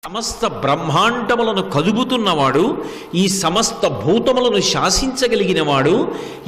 సమస్త బ్రహ్మాండములను కదుపుతున్నవాడు, ఈ సమస్త భూతములను శాసించగలిగినవాడు,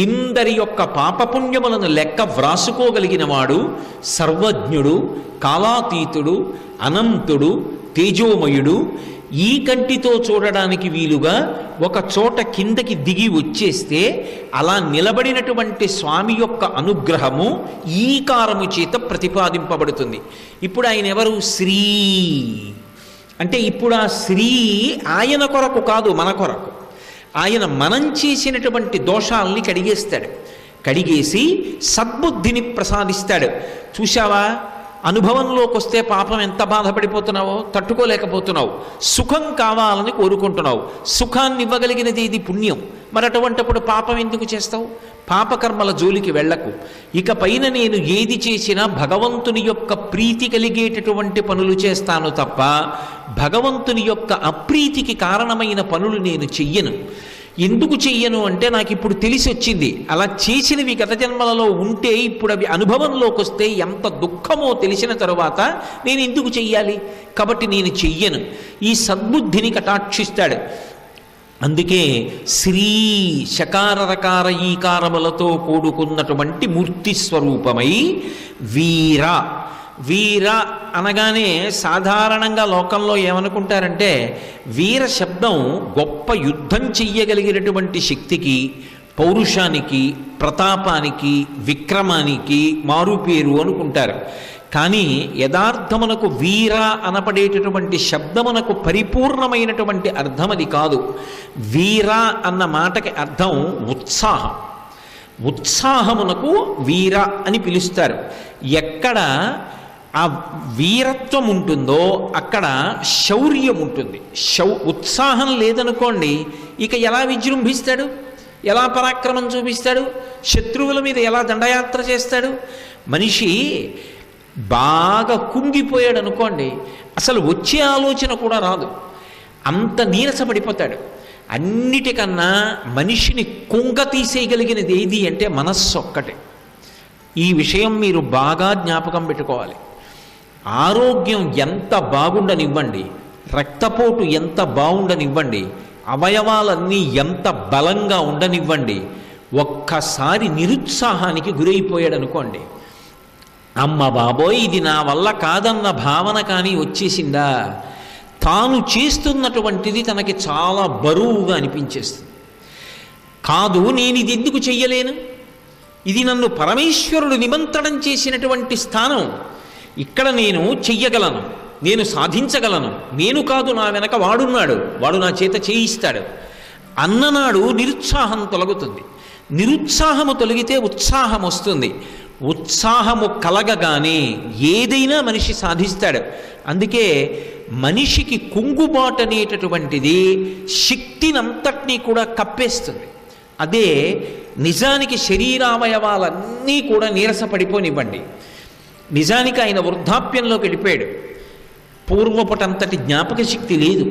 ఇందరి యొక్క పాపపుణ్యములను లెక్క వ్రాసుకోగలిగినవాడు, సర్వజ్ఞుడు, కాలాతీతుడు, అనంతుడు, తేజోమయుడు. ఈ కంటితో చూడడానికి వీలుగా ఒక చోట కిందకి దిగి వచ్చేస్తే అలా నిలబడినటువంటి స్వామి యొక్క అనుగ్రహము ఈకారము చేత ప్రతిపాదింపబడుతుంది. ఇప్పుడు ఆయన ఎవరు? శ్రీ అంటే ఇప్పుడు ఆ శ్రీ ఆయన కొరకు కాదు, మన కొరకు. ఆయన మనం చేసినటువంటి దోషాలని కడిగేస్తాడు. కడిగేసి సద్బుద్ధిని ప్రసాదిస్తాడు. చూశావా, అనుభవంలోకి వస్తే పాపం ఎంత బాధపడిపోతున్నావో, తట్టుకోలేకపోతున్నావు. సుఖం కావాలని కోరుకుంటున్నావు. సుఖాన్ని ఇవ్వగలిగినది ఇది పుణ్యం. మరి అటువంటిప్పుడు పాపం ఎందుకు చేస్తావు? పాపకర్మల జోలికి వెళ్లకు. ఇక పైన నేను ఏది చేసినా భగవంతుని యొక్క ప్రీతి కలిగేటటువంటి పనులు చేస్తాను తప్ప భగవంతుని యొక్క అప్రీతికి కారణమైన పనులు నేను చెయ్యను. ఎందుకు చెయ్యను అంటే నాకు ఇప్పుడు తెలిసి వచ్చింది. అలా చేసినవి గత జన్మలలో ఉంటే ఇప్పుడు అవి అనుభవంలోకి వస్తే ఎంత దుఃఖమో తెలిసిన తరువాత నేను ఎందుకు చెయ్యాలి? కాబట్టి నేను చెయ్యను. ఈ సద్బుద్ధిని కటాక్షిస్తాడు. అందుకే శ్రీ శకార రకార ఈకారములతో కూడుకున్నటువంటి మూర్తి స్వరూపమై వీర. వీర అనగానే సాధారణంగా లోకంలో ఏమనుకుంటారంటే వీర శబ్దం గొప్ప యుద్ధం చెయ్యగలిగినటువంటి శక్తికి, పౌరుషానికి, ప్రతాపానికి, విక్రమానికి మారుపేరు అనుకుంటారు. కానీ యథార్థమునకు వీర అనపడేటటువంటి శబ్దమునకు పరిపూర్ణమైనటువంటి అర్థం అది కాదు. వీర అన్న మాటకి అర్థం ఉత్సాహం. ఉత్సాహమునకు వీర అని పిలుస్తారు. ఎక్కడ ఆ వీరత్వం ఉంటుందో అక్కడ శౌర్యం ఉంటుంది. ఉత్సాహం లేదనుకోండి, ఇక ఎలా విజృంభిస్తాడు? ఎలా పరాక్రమం చూపిస్తాడు? శత్రువుల మీద ఎలా దండయాత్ర చేస్తాడు? మనిషి బాగా కుంగిపోయాడు అనుకోండి, అసలు వచ్చే ఆలోచన కూడా రాదు. అంత నీరసపడిపోతాడు. అన్నిటికన్నా మనిషిని కుంగ తీసేయగలిగినది ఏది అంటే మనస్సు ఒక్కటే. ఈ విషయం మీరు బాగా జ్ఞాపకం పెట్టుకోవాలి. ఆరోగ్యం ఎంత బాగుండనివ్వండి, రక్తపోటు ఎంత బాగుండనివ్వండి, అవయవాలన్నీ ఎంత బలంగా ఉండనివ్వండి, ఒక్కసారి నిరుత్సాహానికి గురైపోయాడు అనుకోండి, అమ్మ బాబోయ్ ఇది నా వల్ల కాదన్న భావన కానీ వచ్చేసిందా, తాను చేస్తున్నటువంటిది తనకి చాలా బరువుగా అనిపించేస్తుంది. కాదు, నేను ఇది ఎందుకు చెయ్యలేను? ఇది నన్ను పరమేశ్వరుడు నిమంత్రణం చేసినటువంటి స్థానం. ఇక్కడ నేను చెయ్యగలను, నేను సాధించగలను. నేను కాదు, నా వెనక వాడున్నాడు, వాడు నా చేత చేయిస్తాడు అన్ననాడు నిరుత్సాహం తొలగుతుంది. నిరుత్సాహము తొలగితే ఉత్సాహం వస్తుంది. ఉత్సాహము కలగగానే ఏదైనా మనిషి సాధిస్తాడు. అందుకే మనిషికి కుంగుబాటు అనేటటువంటిది శక్తినంతటినీ కూడా కప్పేస్తుంది. అదే నిజానికి శరీరావయవాలన్నీ కూడా నీరసపడిపోనివ్వండి. నిజానికి ఆయన వృద్ధాప్యంలోకి వెళ్ళిపోయాడు. పూర్వపటంతటి జ్ఞాపక శక్తి లేదు,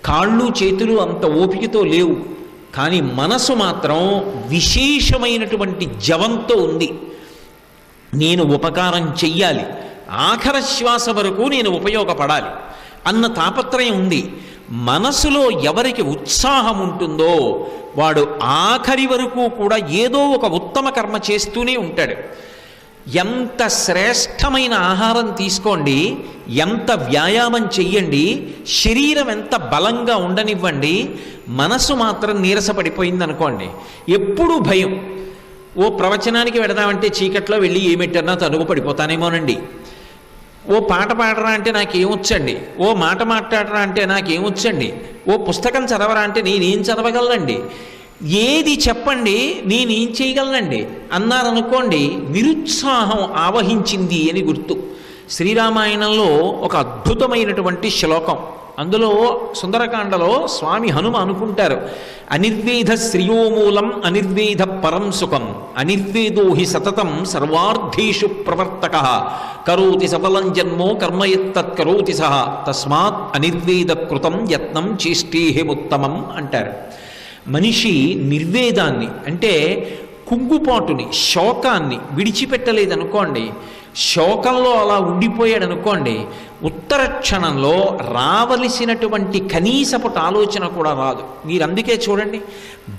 కాళ్ళు చేతులు అంత ఓపికతో లేవు. కానీ మనసు మాత్రం విశేషమైనటువంటి జవంతో ఉంది. నేను ఉపకారం చెయ్యాలి, ఆఖరి శ్వాస వరకు నేను ఉపయోగపడాలి అన్న తాపత్రయం ఉంది. మనసులో ఎవరికి ఉత్సాహం ఉంటుందో వాడు ఆఖరి వరకు కూడా ఏదో ఒక ఉత్తమ కర్మ చేస్తూనే ఉంటాడు. ఎంత శ్రేష్టమైన ఆహారం తీసుకోండి, ఎంత వ్యాయామం చెయ్యండి, శరీరం ఎంత బలంగా ఉండనివ్వండి, మనసు మాత్రం నీరసపడిపోయింది అనుకోండి, ఎప్పుడూ భయం. ఓ ప్రవచనానికి వెడదామంటే చీకట్లో వెళ్ళి ఏమిటన్నా తనుగు పడిపోతానేమోనండి. ఓ పాట పాడరా అంటే నాకేమొచ్చండి, ఓ మాట మాట్లాడరా అంటే నాకేమొచ్చండి, ఓ పుస్తకం చదవరా అంటే నేనేం చదవగలనండి, ఏది చెప్పండి నేనేం చేయగలనండి అన్నారనుకోండి, నిరుత్సాహం ఆవహించింది అని గుర్తు. శ్రీరామాయణంలో ఒక అద్భుతమైనటువంటి శ్లోకం, అందులో సుందరకాండలో స్వామి హనుమ అనుకుంటారు, అనిర్వేద శ్రియోమూలం అనిర్వేద పరం సుఖం అనిర్వేదో హి సతతం సర్వార్థేషు ప్రవర్తక కరోతి సఫలం జన్మో కర్మయత్తత్ కరోతి సహ తస్మాత్ అనిర్వేద కృతం యత్నం చేష్టేహముత్తమం అంటారు. మనిషి నిర్వేదాన్ని అంటే కుంగుపాటుని, శోకాన్ని విడిచిపెట్టలేదనుకోండి, శోకంలో అలా ఉండిపోయాడు అనుకోండి, ఉత్తర క్షణంలో రావలసినటువంటి కనీసపటి ఆలోచన కూడా రాదు. మీరు అందుకే చూడండి,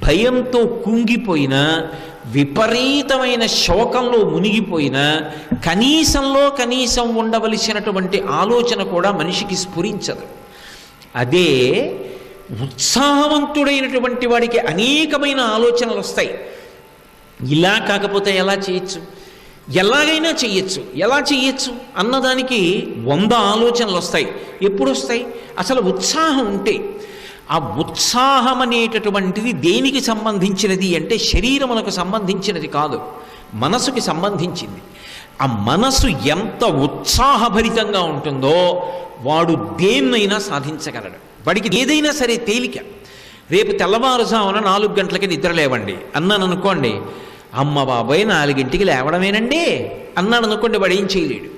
భయంతో కుంగిపోయినా, విపరీతమైన శోకంలో మునిగిపోయినా కనీసంలో కనీసం ఉండవలసినటువంటి ఆలోచన కూడా మనిషికి స్ఫురించదు. అదే ఉత్సాహవంతుడైనటువంటి వాడికి అనేకమైన ఆలోచనలు వస్తాయి. ఇలా కాకపోతే ఎలా చేయొచ్చు, ఎలాగైనా చెయ్యొచ్చు, ఎలా చెయ్యొచ్చు అన్నదానికి 100 ఆలోచనలు వస్తాయి. ఎప్పుడు వస్తాయి? అసలు ఉత్సాహం ఉంటే. ఆ ఉత్సాహం అనేటటువంటిది దేనికి సంబంధించినది అంటే శరీరమునకు సంబంధించినది కాదు, మనసుకి సంబంధించింది. ఆ మనసు ఎంత ఉత్సాహభరితంగా ఉంటుందో వాడు దేన్నైనా సాధించగలడు. వాడికి ఏదైనా సరే తేలిక. రేపు తెల్లవారుజామున 4 గంటలకి నిద్రలేవండి అన్నాను అనుకోండి, అమ్మ బాబాయ్ 4ంటికి లేవడమేనండి అన్నాడు అనుకోండి, వాడు ఏం చేయలేడు.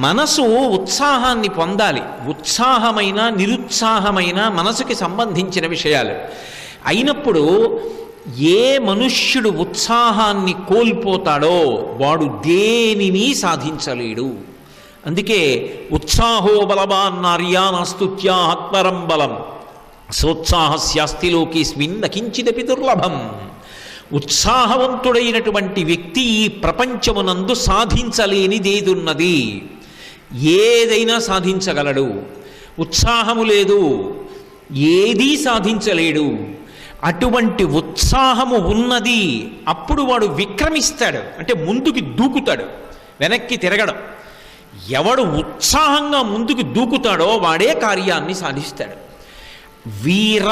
మనసు ఉత్సాహాన్ని పొందాలి. ఉత్సాహమైన నిరుత్సాహమైన మనసుకి సంబంధించిన విషయాలు అయినప్పుడు ఏ మనుష్యుడు ఉత్సాహాన్ని కోల్పోతాడో వాడు దేనిని సాధించలేడు. అందుకే ఉత్సాహో బలవాన్ నార్యానాస్తుత్యా ఆత్మరం బలం సోత్సాహస్యాస్తి లోకేస్మిన్ నకించిదపి దుర్లభం. ఉత్సాహవంతుడైనటువంటి వ్యక్తి ఈ ప్రపంచమునందు సాధించలేనిదేదున్నది, ఏదైనా సాధించగలడు. ఉత్సాహము లేదు, ఏదీ సాధించలేడు. అటువంటి ఉత్సాహము ఉన్నది, అప్పుడు వాడు విక్రమిస్తాడు, అంటే ముందుకి దూకుతాడు, వెనక్కి తిరగడం. ఎవడు ఉత్సాహంగా ముందుకు దూకుతాడో వాడే కార్యాన్ని సాధిస్తాడు. వీర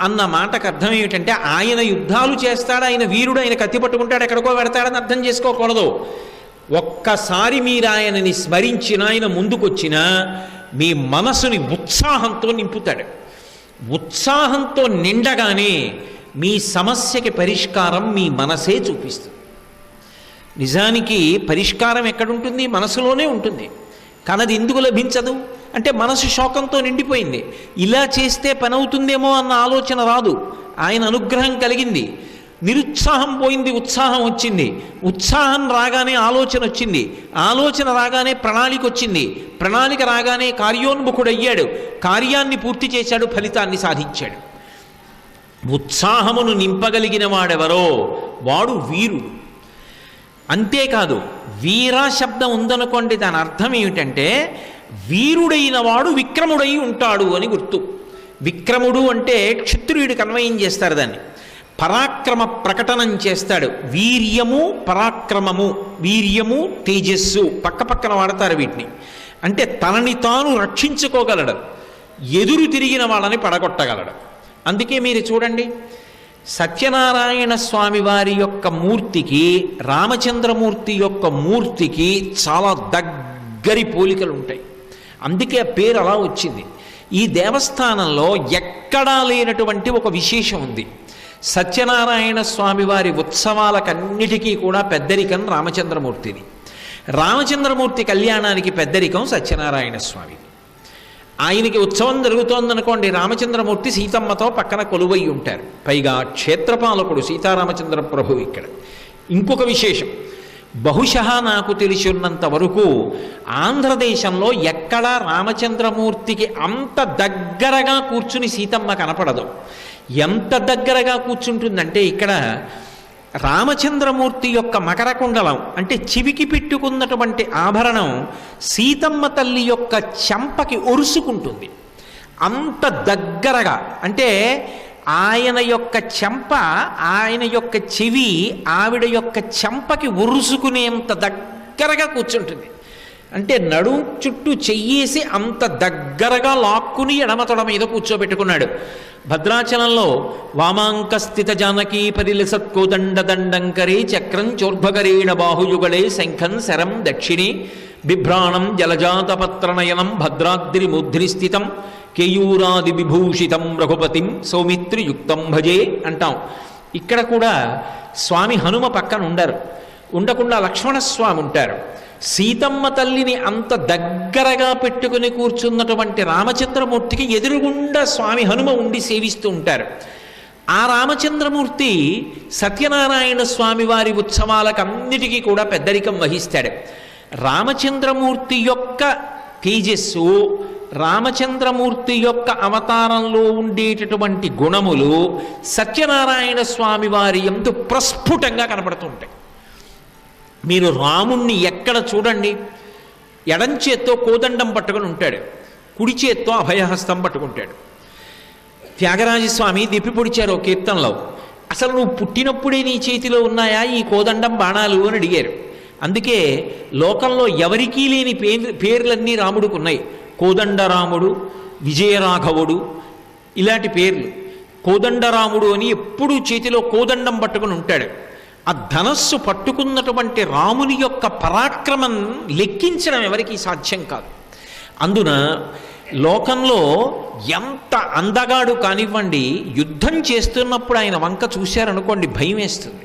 అన్న మాటకు అర్థం ఏమిటంటే ఆయన యుద్ధాలు చేస్తాడు, ఆయన వీరుడు, ఆయన కత్తి పట్టుకుంటాడు, ఎక్కడికో పెడతాడని అర్థం చేసుకోకూడదు. ఒక్కసారి మీరు ఆయనని స్మరించిన, ఆయన ముందుకొచ్చినా మీ మనసుని ఉత్సాహంతో నింపుతాడు. ఉత్సాహంతో నిండగానే మీ సమస్యకి పరిష్కారం మీ మనసే చూపిస్తుంది. నిజానికి పరిష్కారం ఎక్కడుంటుంది? మనసులోనే ఉంటుంది. కానీ అది ఎందుకు లభించదు అంటే మనసు శోకంతో నిండిపోయింది. ఇలా చేస్తే పని అవుతుందేమో అన్న ఆలోచన రాదు. ఆయన అనుగ్రహం కలిగింది, నిరుత్సాహం పోయింది, ఉత్సాహం వచ్చింది. ఉత్సాహం రాగానే ఆలోచన వచ్చింది, ఆలోచన రాగానే ప్రణాళిక వచ్చింది, ప్రణాళిక రాగానే కార్యోన్ముఖుడయ్యాడు, కార్యాన్ని పూర్తి చేశాడు, ఫలితాన్ని సాధించాడు. ఉత్సాహమును నింపగలిగిన వాడెవరో వాడు వీరుడు. అంతేకాదు, వీరా శబ్దం ఉందనుకోండి, దాని అర్థం ఏమిటంటే వీరుడైన వాడు విక్రముడై ఉంటాడు అని గుర్తు. విక్రముడు అంటే క్షత్రియుడికి అన్వయం చేస్తారు దాన్ని. పరాక్రమ ప్రకటనం చేస్తాడు. వీర్యము పరాక్రమము, వీర్యము తేజస్సు పక్క పక్కన వాడతారు వీటిని. అంటే తనని తాను రక్షించుకోగలడు, ఎదురు తిరిగిన వాళ్ళని పడగొట్టగలడు. అందుకే మీరు చూడండి, సత్యనారాయణ స్వామి వారి యొక్క మూర్తికి రామచంద్రమూర్తి యొక్క మూర్తికి చాలా దగ్గరి పోలికలు ఉంటాయి. అందుకే ఆ పేరు అలా వచ్చింది. ఈ దేవస్థానంలో ఎక్కడా లేనటువంటి ఒక విశేషం ఉంది. సత్యనారాయణ స్వామి వారి ఉత్సవాలకన్నిటికీ కూడా పెద్దరికం రామచంద్రమూర్తిది. రామచంద్రమూర్తి కళ్యాణానికి పెద్దరికం సత్యనారాయణ స్వామి. ఆయనకి ఉత్సవం జరుగుతోందనుకోండి, రామచంద్రమూర్తి సీతమ్మతో పక్కన కొలువై ఉంటారు. పైగా క్షేత్రపాలకుడు సీతారామచంద్ర ప్రభు. ఇక్కడ ఇంకొక విశేషం, బహుశः నాకు తెలిసినంత వరకు ఆంధ్రదేశంలో ఎక్కడా రామచంద్రమూర్తికి అంత దగ్గరగా కూర్చుని సీతమ్మ కనపడదు. ఎంత దగ్గరగా కూర్చుంటుందంటే ఇక్కడ రామచంద్రమూర్తి యొక్క మకరకుండలం అంటే చెవికి పెట్టుకున్నటువంటి ఆభరణం సీతమ్మ తల్లి యొక్క చెంపకి ఒరుసుకుంటుంది. అంత దగ్గరగా, అంటే ఆయన యొక్క చెంప, ఆయన యొక్క చెవి ఆవిడ యొక్క చెంపకి ఒరుసుకునేంత దగ్గరగా కూర్చుంటుంది. అంటే నడుం చుట్టూ చెయ్యేసి అంత దగ్గరగా లాక్కుని ఎడమతొడ మీద కూర్చోబెట్టుకున్నాడు. భద్రాచలంలో వామాంక స్థిత జానకీ పరిలసత్కోదండ దండంకరే చక్రం చోర్భకరేణ బాహుయుగళే శంఖం శరం దక్షిణే బిభ్రాణం జలజాతపత్రనయనం భద్రాద్రి ముద్రి స్థితం కేయూరాది విభూషితం రఘుపతిం సౌమిత్రియుక్తం భజే అంటాం. ఇక్కడ కూడా స్వామి హనుమ పక్కన ఉండరు, ఉండకుండా లక్ష్మణస్వామి ఉంటారు. సీతమ్మ తల్లిని అంత దగ్గరగా పెట్టుకుని కూర్చున్నటువంటి రామచంద్రమూర్తికి ఎదురుగుండా స్వామి హనుమ ఉండి సేవిస్తూ ఉంటారు. ఆ రామచంద్రమూర్తి సత్యనారాయణ స్వామి వారి ఉత్సవాలకన్నిటికీ కూడా పెద్దరికం వహిస్తాడు. రామచంద్రమూర్తి యొక్క తేజస్సు, రామచంద్రమూర్తి యొక్క అవతారంలో ఉండేటటువంటి గుణములు సత్యనారాయణ స్వామి వారి యందు ప్రస్ఫుటంగా కనపడుతుంటాయి. మీరు రాముణ్ణి ఎక్కడ చూడండి, ఎడం చేత్తో కోదండం పట్టుకుని ఉంటాడు, కుడి చేత్తో అభయహస్తం పట్టుకుంటాడు. త్యాగరాజస్వామి దిప్పి పొడిచారు ఓ కీర్తనలో, అసలు నువ్వు పుట్టినప్పుడే నీ చేతిలో ఉన్నాయా ఈ కోదండం బాణాలు అని అడిగారు. అందుకే లోకంలో ఎవరికీ లేని పేర్లన్నీ రాముడికి ఉన్నాయి. కోదండరాముడు, విజయరాఘవుడు, ఇలాంటి పేర్లు. కోదండరాముడు అని ఎప్పుడూ చేతిలో కోదండం పట్టుకుని ఉంటాడు. ఆ ధనస్సు పట్టుకున్నటువంటి రాముని యొక్క పరాక్రమం లెక్కించడం ఎవరికీ సాధ్యం కాదు. అందున లోకంలో ఎంత అందగాడు కానివ్వండి, యుద్ధం చేస్తున్నప్పుడు ఆయన వంక చూశారనుకోండి భయం వేస్తుంది.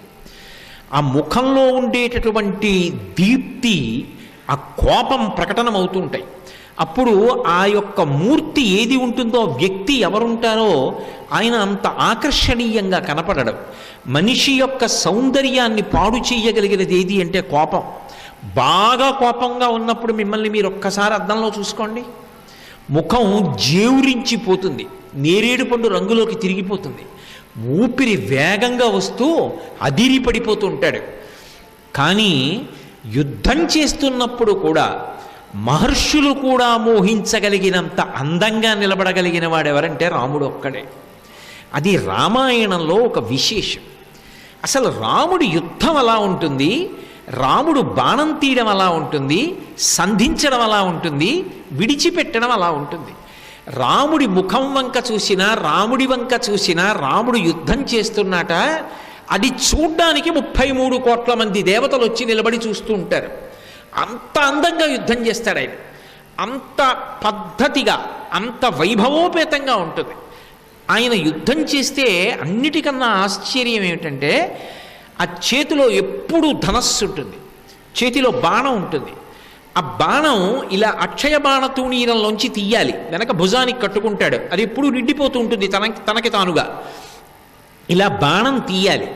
ఆ ముఖంలో ఉండేటటువంటి దీప్తి, ఆ కోపం ప్రకటనమవుతుంటాయి. అప్పుడు ఆ యొక్క మూర్తి ఏది ఉంటుందో, వ్యక్తి ఎవరుంటారో ఆయన అంత ఆకర్షణీయంగా కనపడడం. మనిషి యొక్క సౌందర్యాన్ని పాడు చేయగలిగినది ఏది అంటే కోపం. బాగా కోపంగా ఉన్నప్పుడు మిమ్మల్ని మీరు ఒక్కసారి అద్దంలో చూసుకోండి, ముఖం జేవురించిపోతుంది, నేరేడు పండు రంగులోకి తిరిగిపోతుంది, ఊపిరి వేగంగా వస్తూ అదిరి పడిపోతూ ఉంటాడు. కానీ యుద్ధం చేస్తున్నప్పుడు కూడా మహర్షులు కూడా మోహించగలిగినంత అందంగా నిలబడగలిగిన వాడెవరంటే రాముడు ఒక్కడే. అది రామాయణంలో ఒక విశేషం. అసలు రాముడి యుద్ధం అలా ఉంటుంది, రాముడు బాణం తీయడం అలా ఉంటుంది, సంధించడం అలా ఉంటుంది, విడిచిపెట్టడం అలా ఉంటుంది. రాముడి ముఖం వంక చూసినా, రాముడి వంక చూసినా రాముడు యుద్ధం చేస్తున్నట అది చూడ్డానికి 33 కోట్ల మంది దేవతలు వచ్చి నిలబడి చూస్తూ ఉంటారు. అంత అందంగా యుద్ధం చేస్తాడు ఆయన, అంత పద్ధతిగా, అంత వైభవోపేతంగా ఉంటుంది. ఆయన యుద్ధం చేస్తే అన్నిటికన్నా ఆశ్చర్యం ఏమిటంటే ఆ చేతిలో ఎప్పుడూ ధనస్సు ఉంటుంది, చేతిలో బాణం ఉంటుంది. ఆ బాణం ఇలా అక్షయ బాణ తూణీరంలోంచి తీయాలి, వెనక భుజానికి కట్టుకుంటాడు, అది ఎప్పుడూ నిండిపోతూ ఉంటుంది తనకి తానుగా. ఇలా బాణం తీయాలి,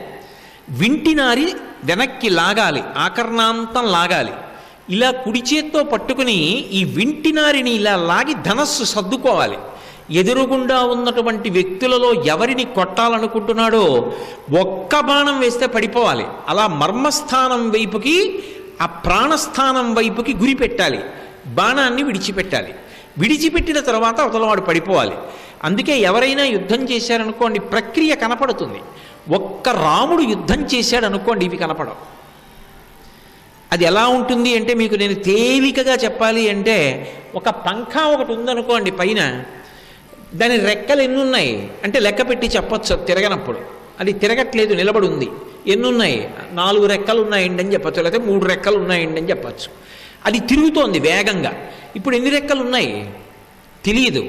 వింటినారి వెనక్కి లాగాలి, ఆకర్ణాంతం లాగాలి. ఇలా కుడి చేత్తో పట్టుకుని ఈ వింటినారిని ఇలా లాగి ధనస్సు సర్దుకోవాలి. ఎదురుగుండా ఉన్నటువంటి వ్యక్తులలో ఎవరిని కొట్టాలనుకుంటున్నాడో ఒక్క బాణం వేస్తే పడిపోవాలి. అలా మర్మస్థానం వైపుకి, ఆ ప్రాణస్థానం వైపుకి గురి పెట్టాలి, బాణాన్ని విడిచిపెట్టాలి. విడిచిపెట్టిన తర్వాత అవతలవాడు పడిపోవాలి. అందుకే ఎవరైనా యుద్ధం చేశారనుకోండి ప్రక్రియ కనపడుతుంది. ఒక్క రాముడు యుద్ధం చేశాడనుకోండి ఇవి కనపడవు. అది ఎలా ఉంటుంది అంటే మీకు నేను తేలికగా చెప్పాలి అంటే, ఒక పంఖా ఒకటి ఉందనుకోండి పైన, దాని రెక్కలు ఎన్నున్నాయి అంటే లెక్క పెట్టి చెప్పచ్చు తిరగనప్పుడు. అది తిరగట్లేదు, నిలబడి ఉంది. ఎన్నున్నాయి? 4 రెక్కలు ఉన్నాయండి అని చెప్పచ్చు, లేకపోతే 3 రెక్కలు ఉన్నాయండి అని చెప్పచ్చు. అది తిరుగుతోంది వేగంగా. ఇప్పుడు ఎన్ని రెక్కలు ఉన్నాయి తెలియదు.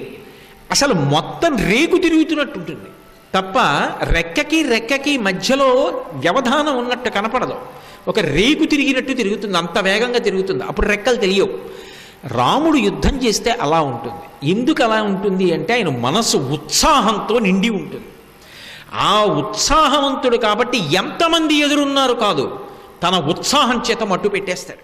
అసలు మొత్తం రేకు తిరుగుతున్నట్టు ఉంటుంది తప్ప రెక్కకి మధ్యలో వ్యవధానం ఉన్నట్టు కనపడదు. ఒక రేకు తిరిగినట్టు తిరుగుతుంది, అంత వేగంగా తిరుగుతుంది. అప్పుడు రెక్కలు తెలియవు. రాముడు యుద్ధం చేస్తే అలా ఉంటుంది. ఎందుకు అలా ఉంటుంది అంటే ఆయన మనసు ఉత్సాహంతో నిండి ఉంటుంది. ఆ ఉత్సాహవంతుడు కాబట్టి ఎంతమంది ఎదురున్నారు కాదు, తన ఉత్సాహం చేత మట్టు పెట్టేస్తాడు.